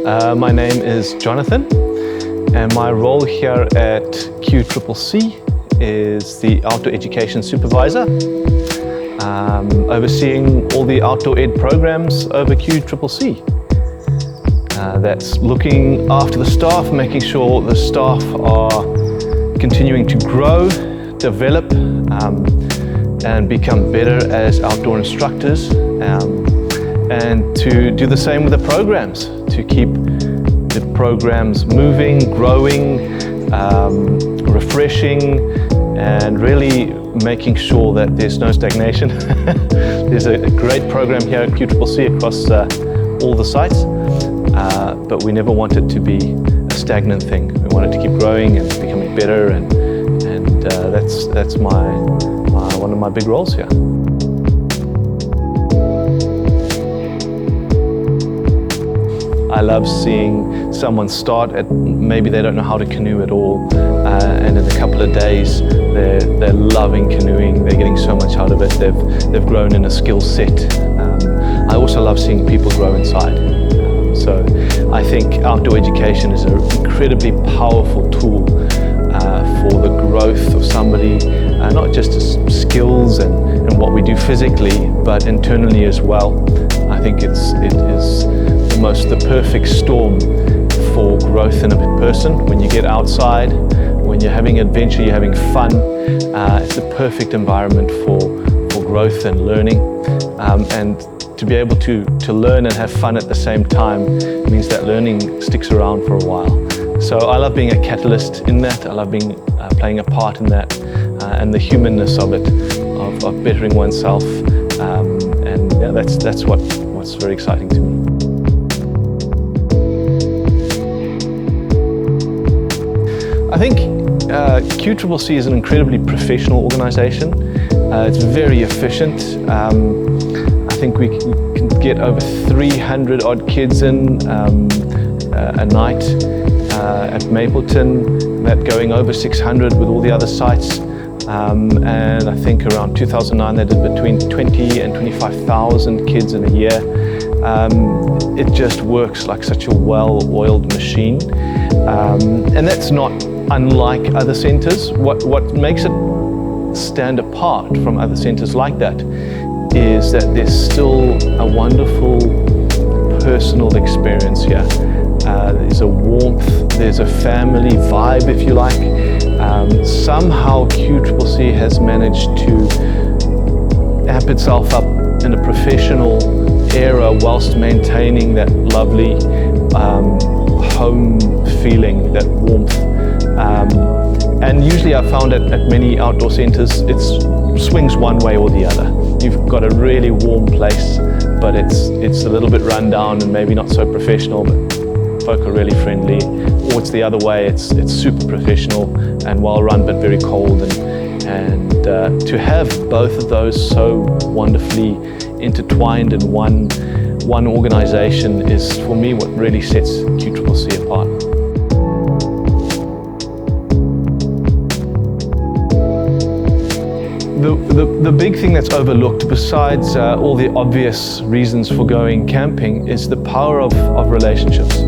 My name is Jonathan, and my role here at QCCC is the Outdoor Education Supervisor, overseeing all the outdoor ed programs over QCCC. That's looking after the staff, making sure the staff are continuing to grow, develop, and become better as outdoor instructors, and to do the same with the programs, to keep the programs moving, growing, refreshing, and really making sure that there's no stagnation. There's a great program here at QCCC across all the sites, but we never want it to be a stagnant thing. We want it to keep growing and becoming better, and that's one of my big roles here. I love seeing someone start at, maybe they don't know how to canoe at all, and in a couple of days they're loving canoeing, they're getting so much out of it, they've grown in a skill set. I also love seeing people grow inside. So I think outdoor education is an incredibly powerful tool for the growth of somebody, not just as skills and what we do physically, but internally as well. I think it is almost the perfect storm for growth in a person. When you get outside, when you're having adventure, you're having fun, it's a perfect environment for growth and learning. And to be able to learn and have fun at the same time means that learning sticks around for a while. So I love being a catalyst in that. I love playing a part in that, and the humanness of it, of bettering oneself, and yeah, that's what's very exciting to me. I think QCCC is an incredibly professional organization. It's very efficient. I think we can get over 300 odd kids in a night at Mapleton, that going over 600 with all the other sites. And I think around 2009 they did between 20 and 25,000 kids in a year. It just works like such a well-oiled machine. And that's not unlike other centres. What makes it stand apart from other centres like that is that there's still a wonderful personal experience here. There's a warmth, there's a family vibe, if you like. Somehow QCCC has managed to amp itself up in a professional era whilst maintaining that lovely home feeling, that warmth. And usually I've found at many outdoor centres, it swings one way or the other. You've got a really warm place, but it's a little bit run down and maybe not so professional, but folk are really friendly. Or it's the other way, it's super professional and well run, but very cold. And to have both of those so wonderfully intertwined in one organisation is, for me, what really sets QCCC apart. The big thing that's overlooked, besides all the obvious reasons for going camping, is the power of relationships.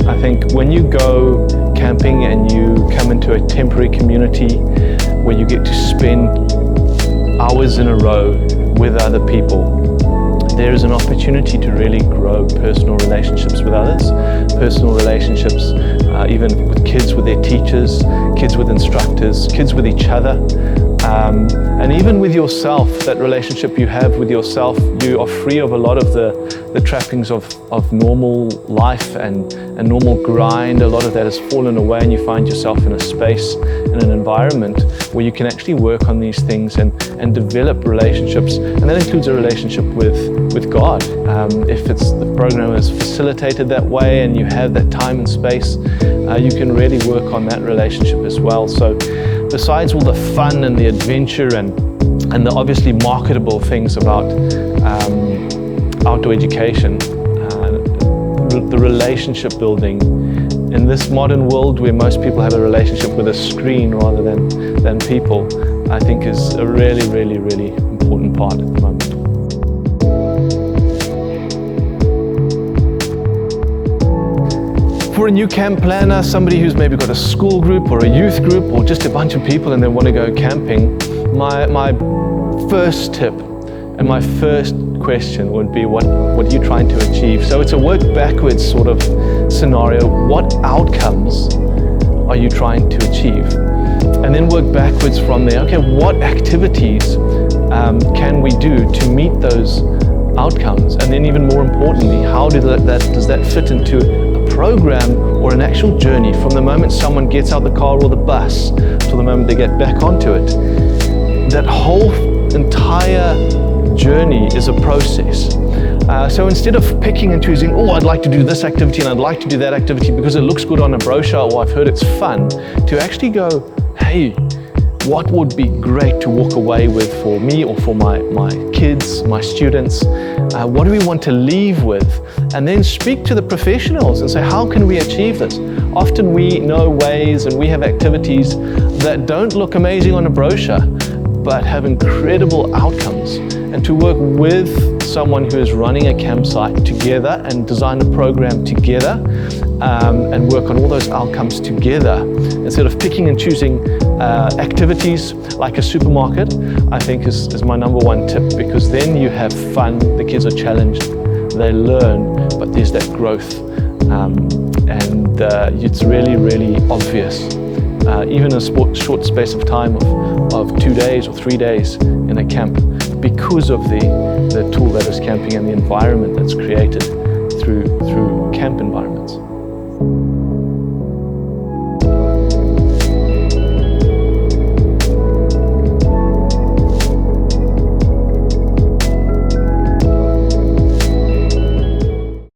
I think when you go camping and you come into a temporary community where you get to spend hours in a row with other people, there is an opportunity to really grow personal relationships with others, personal relationships even with kids, with their teachers, kids with instructors, kids with each other. And even with yourself, that relationship you have with yourself, you are free of a lot of the trappings of normal life and normal grind. A lot of that has fallen away, and you find yourself in a space, in an environment where you can actually work on these things and develop relationships. And that includes a relationship with God. If the program is facilitated that way and you have that time and space, you can really work on that relationship as well. So besides all the fun and the adventure and the obviously marketable things about outdoor education, the relationship building in this modern world where most people have a relationship with a screen rather than people, I think is a really, really, really important part at the moment. For a new camp planner, somebody who's maybe got a school group or a youth group or just a bunch of people and they want to go camping, my first tip and my first question would be, what are you trying to achieve? So it's a work backwards sort of scenario. What outcomes are you trying to achieve? And then work backwards from there. Okay, what activities can we do to meet those outcomes? And then even more importantly, how does that fit into a program or an actual journey from the moment someone gets out the car or the bus to the moment they get back onto it? That whole entire journey is a process. So instead of picking and choosing, oh, I'd like to do this activity and I'd like to do that activity because it looks good on a brochure or I've heard it's fun, to actually go, hey, what would be great to walk away with for me or for my kids, my students? What do we want to leave with? And then speak to the professionals and say, how can we achieve this? Often we know ways and we have activities that don't look amazing on a brochure, but have incredible outcomes. And to work with someone who is running a campsite together and design a program together and work on all those outcomes together, instead of picking and choosing activities like a supermarket, I think is my number one tip, because then you have fun, the kids are challenged, they learn, but there's that growth. And it's really, really obvious, even in a short space of time of 2 days or 3 days in a camp, because of the tool that is camping and the environment that's created through camp environments.